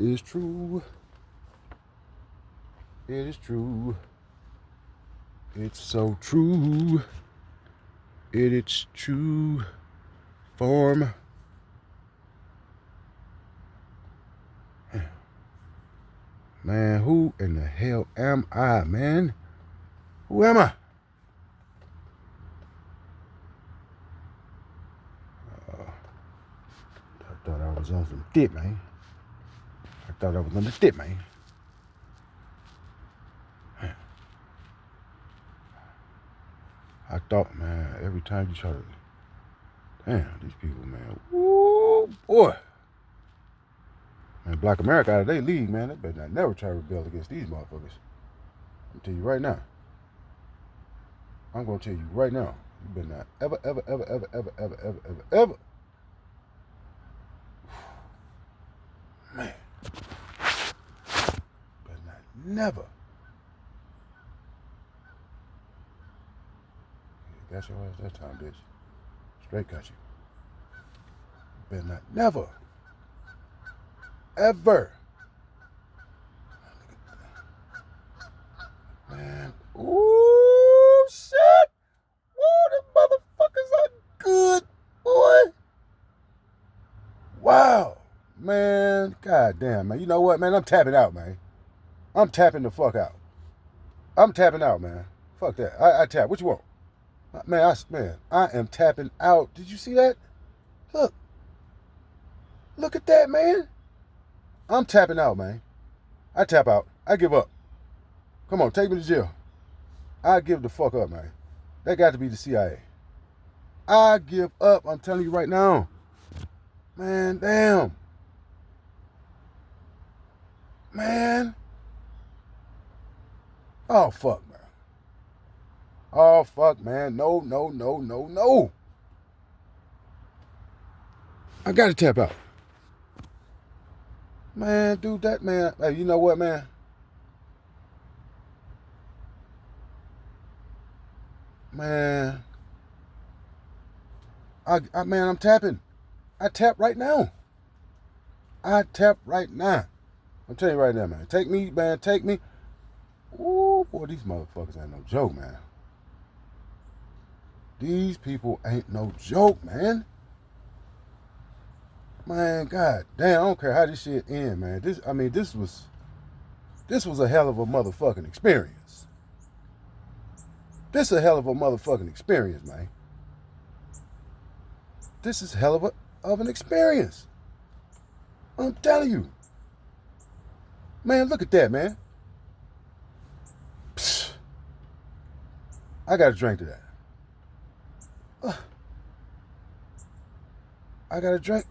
is true. It is true. It's so true. It is true form. Man, who in the hell am I, man? Who am I? I thought I was on some dip, man. I thought I was on the dip, man. I thought, man, every time you try to... Damn, these people, man. Woo, boy. Man, Black America out of their league, man. They better not never try to rebel against these motherfuckers. I'm tell you right now. I'm going to tell you right now. You better not ever. Man. Better not never. Got your ass that time, bitch. Straight got you. Better not never. Ever. Man. Ooh, shit. Ooh, the motherfuckers are good, boy. Wow. Man. God damn, man. You know what, man? I'm tapping out, man. I'm tapping the fuck out. I'm tapping out, man. Fuck that. I tap. What you want? Man, I am tapping out. Did you see that? Look. Look at that, man. I'm tapping out, man. I tap out. I give up. Come on, take me to jail. I give the fuck up, man. That got to be the CIA. I give up. I'm telling you right now. Man, damn. Man. Oh, fuck, man. Oh, fuck, man. No. I got to tap out. Man, dude, that man. Hey, you know what, man? Man. I'm tapping. I tap right now. I'm telling you right now, man. Take me, man. Take me. Ooh, boy, these motherfuckers ain't no joke, man. These people ain't no joke, man. Man, god damn, I don't care how this shit end, man. This was a hell of a motherfucking experience. This is a hell of a motherfucking experience, man. This is hell of an experience. I'm telling you. Man, look at that, man. Psst. I got to drink to that. I got to drink.